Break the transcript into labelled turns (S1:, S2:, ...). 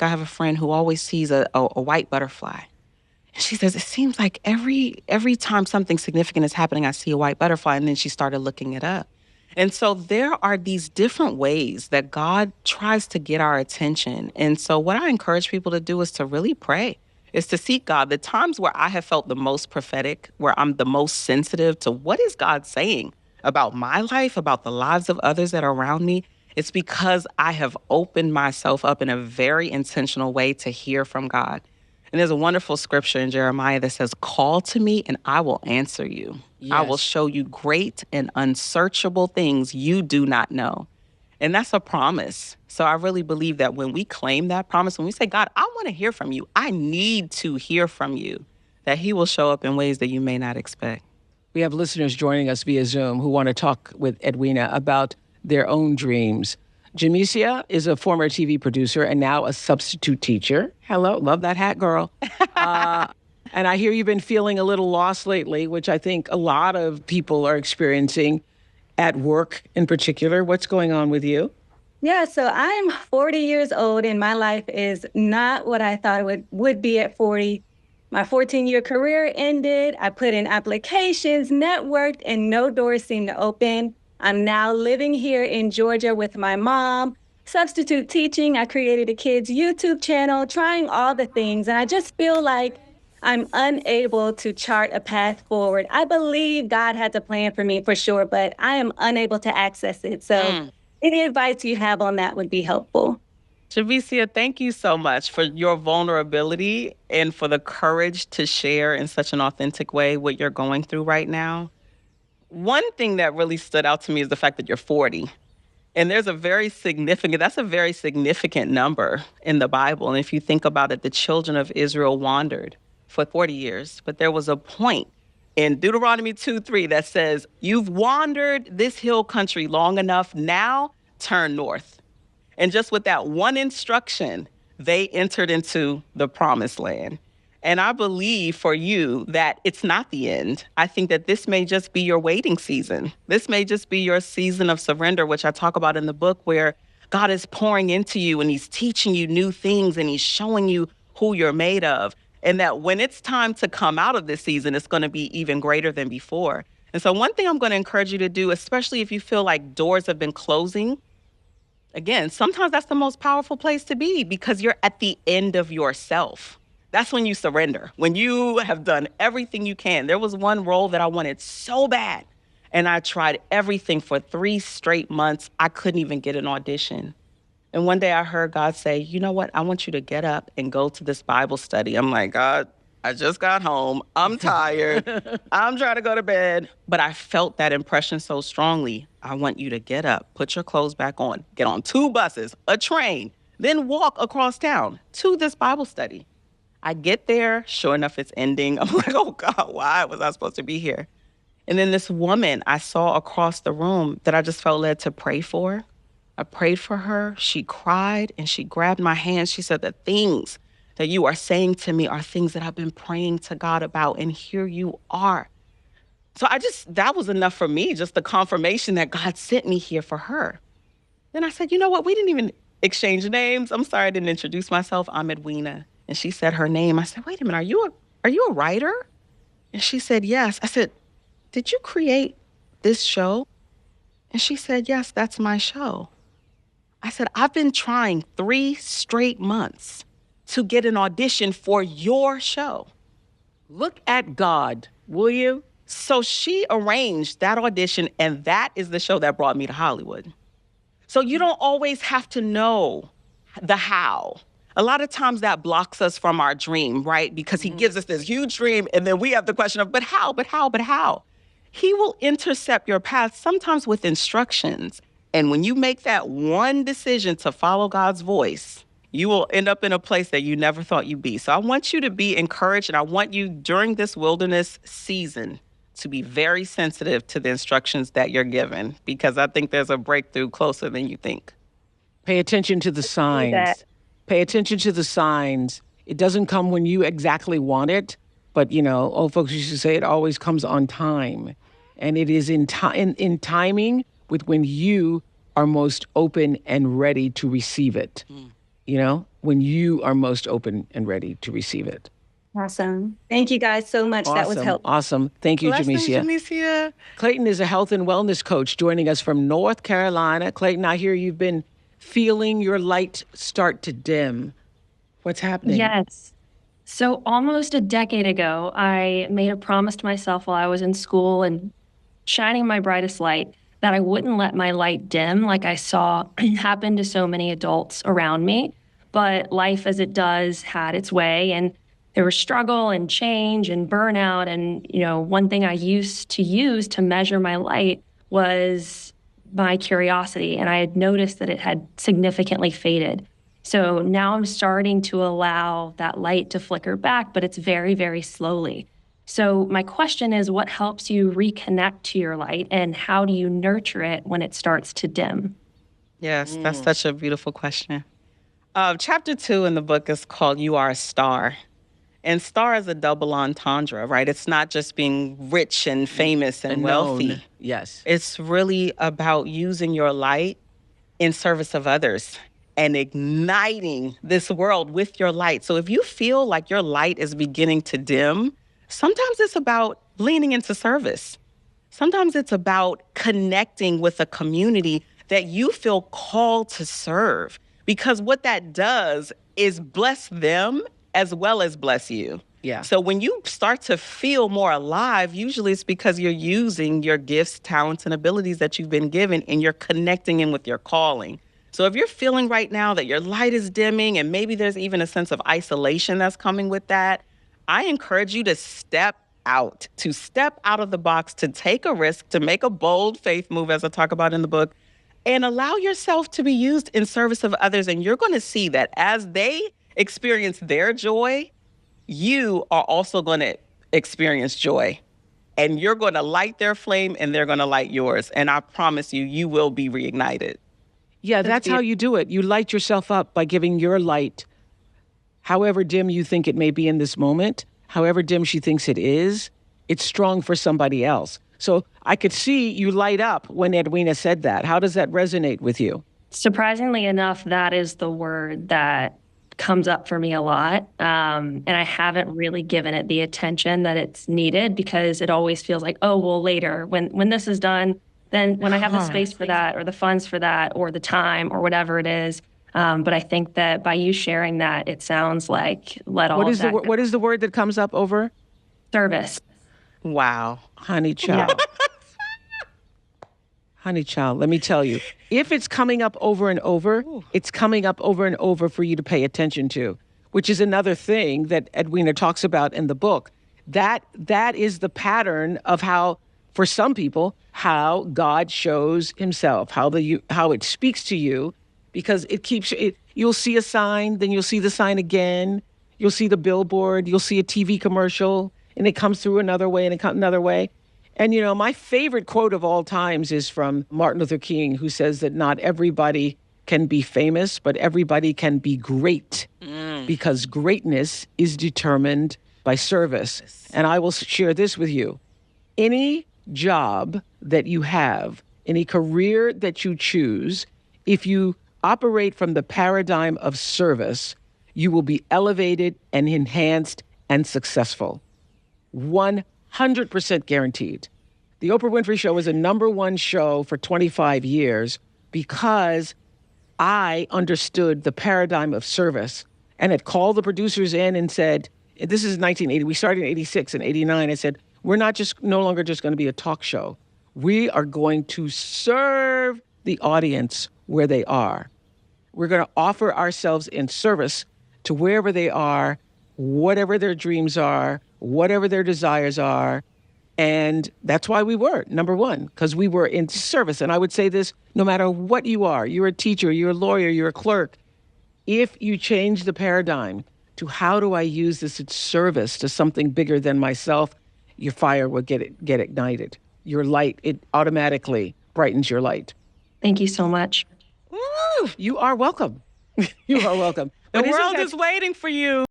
S1: I have a friend who always sees a white butterfly. And she says, it seems like every time something significant is happening, I see a white butterfly. And then she started looking it up. And so there are these different ways that God tries to get our attention. And so what I encourage people to do is to really pray, is to seek God. The times where I have felt the most prophetic, where I'm the most sensitive to what is God saying about my life, about the lives of others that are around me, it's because I have opened myself up in a very intentional way to hear from God. And there's a wonderful scripture in Jeremiah that says, call to me and I will answer you. Yes. I will show you great and unsearchable things you do not know. And that's a promise. So I really believe that when we claim that promise, when we say, God, I want to hear from you, I need to hear from you, that he will show up in ways that you may not expect.
S2: We have listeners joining us via Zoom who want to talk with Edwina about their own dreams. Jisia is a former TV producer and now a substitute teacher.
S1: Hello. Love that hat, girl.
S2: And I hear you've been feeling a little lost lately, which I think a lot of people are experiencing at work in particular. What's going on with you?
S3: Yeah, so I'm 40 years old and my life is not what I thought it would be at 40. My 14-year career ended. I put in applications, networked, and no doors seemed to open. I'm now living here in Georgia with my mom, substitute teaching. I created a kids' YouTube channel, trying all the things. And I just feel like I'm unable to chart a path forward. I believe God has a plan for me for sure, but I am unable to access it. So any advice you have on that would be helpful.
S1: Jisia, thank you so much for your vulnerability and for the courage to share in such an authentic way what you're going through right now. One thing that really stood out to me is the fact that you're 40. And that's a very significant number in the Bible. And if you think about it, the children of Israel wandered for 40 years. But there was a point in Deuteronomy 2:3 that says, you've wandered this hill country long enough, now turn north. And just with that one instruction, they entered into the promised land. And I believe for you that it's not the end. I think that this may just be your waiting season. This may just be your season of surrender, which I talk about in the book, where God is pouring into you and he's teaching you new things and he's showing you who you're made of. And that when it's time to come out of this season, it's going to be even greater than before. And so one thing I'm going to encourage you to do, especially if you feel like doors have been closing, again, sometimes that's the most powerful place to be because you're at the end of yourself. That's when you surrender, when you have done everything you can. There was one role that I wanted so bad, and I tried everything for 3 straight months. I couldn't even get an audition. And one day I heard God say, you know what? I want you to get up and go to this Bible study. I'm like, God, I just got home. I'm tired. I'm trying to go to bed. But I felt that impression so strongly. I want you to get up, put your clothes back on, get on 2 buses, a train, then walk across town to this Bible study. I get there, sure enough, it's ending. I'm like, oh God, why was I supposed to be here? And then this woman I saw across the room that I just felt led to pray for. I prayed for her. She cried and she grabbed my hand. She said, the things that you are saying to me are things that I've been praying to God about. And here you are. So that was enough for me, just the confirmation that God sent me here for her. Then I said, you know what? We didn't even exchange names. I'm sorry I didn't introduce myself. I'm Edwina. And she said her name. I said, wait a minute, are you a writer? And she said, yes. I said, did you create this show? And she said, yes, that's my show. I said, I've been trying 3 straight months to get an audition for your show.
S2: Look at God, will you?
S1: So she arranged that audition, and that is the show that brought me to Hollywood. So you don't always have to know the how. A lot of times that blocks us from our dream, right? Because he gives us this huge dream, and then we have the question of, but how? He will intercept your path, sometimes with instructions. And when you make that one decision to follow God's voice, you will end up in a place that you never thought you'd be. So I want you to be encouraged, and I want you during this wilderness season to be very sensitive to the instructions that you're given, because I think there's a breakthrough closer than you think.
S2: Pay attention to the signs. Pay attention to the signs. It doesn't come when you exactly want it, but, old folks used to say it always comes on time. And it is in timing with when you are most open and ready to receive it. when you are most open and ready to receive it.
S3: Awesome. Thank you guys so much.
S2: Awesome.
S3: That was helpful.
S2: Awesome. Thank you,
S1: Blessings,
S2: Jisia.
S1: Jisia.
S2: Clayton is a health and wellness coach joining us from North Carolina. Clayton, I hear you've been feeling your light start to dim. What's happening?
S4: Yes. So almost a decade ago, I made a promise to myself while I was in school and shining my brightest light that I wouldn't let my light dim like I saw happen to so many adults around me. But life as it does had its way, and there was struggle and change and burnout. And, one thing I used to use to measure my light was my curiosity. And I had noticed that it had significantly faded. So now I'm starting to allow that light to flicker back, but it's very, very slowly. So my question is, what helps you reconnect to your light, and how do you nurture it when it starts to dim?
S1: Yes, that's such a beautiful question. Chapter 2 in the book is called You Are a Star. And star is a double entendre, right? It's not just being rich and famous and wealthy.
S2: Known. Yes.
S1: It's really about using your light in service of others and igniting this world with your light. So if you feel like your light is beginning to dim, sometimes it's about leaning into service. Sometimes it's about connecting with a community that you feel called to serve. Because what that does is bless them as well as bless you.
S2: Yeah.
S1: So when you start to feel more alive, usually it's because you're using your gifts, talents, and abilities that you've been given, and you're connecting in with your calling. So if you're feeling right now that your light is dimming, and maybe there's even a sense of isolation that's coming with that, I encourage you to step out of the box, to take a risk, to make a bold faith move, as I talk about in the book, and allow yourself to be used in service of others. And you're going to see that as they experience their joy, you are also going to experience joy. And you're going to light their flame, and they're going to light yours. And I promise you, you will be reignited.
S2: Yeah, that's how you do it. You light yourself up by giving your light, however dim you think it may be in this moment, however dim she thinks it is, it's strong for somebody else. So I could see you light up when Edwina said that. How does that resonate with you?
S4: Surprisingly enough, that is the word that comes up for me a lot. And I haven't really given it the attention that it's needed, because it always feels like, oh, well, later, when this is done, then when I have the space for that, or the funds for that, or the time, or whatever it is. But I think that by you sharing that, it sounds like let all of that go.
S2: What is the word that comes up over?
S4: Service.
S1: Wow.
S2: Honey child. Honey child, let me tell you, if it's coming up over and over, it's coming up over and over for you to pay attention to, which is another thing that Edwina talks about in the book. That is the pattern of how, for some people, how God shows himself, how it speaks to you, because it keeps it. You'll see a sign, then you'll see the sign again. You'll see the billboard, you'll see a TV commercial, and it comes through another way, and it comes another way. And, my favorite quote of all times is from Martin Luther King, who says that not everybody can be famous, but everybody can be great, because greatness is determined by service. And I will share this with you. Any job that you have, any career that you choose, if you operate from the paradigm of service, you will be elevated and enhanced and successful. 100% guaranteed. The Oprah Winfrey Show was a #1 show for 25 years because I understood the paradigm of service and had called the producers in and said, this is 1980, we started in 86 and 89. I said, we're no longer just going to be a talk show. We are going to serve the audience where they are. We're going to offer ourselves in service to wherever they are, whatever their dreams are, whatever their desires are. And that's why we were #1, because we were in service. And I would say this, no matter what you are, you're a teacher, you're a lawyer, you're a clerk, if you change the paradigm to how do I use this in service to something bigger than myself, your fire will get ignited. Your light, it automatically brightens your light.
S4: Thank you so much.
S2: Woo! You are welcome. You are welcome.
S1: The world is waiting for you.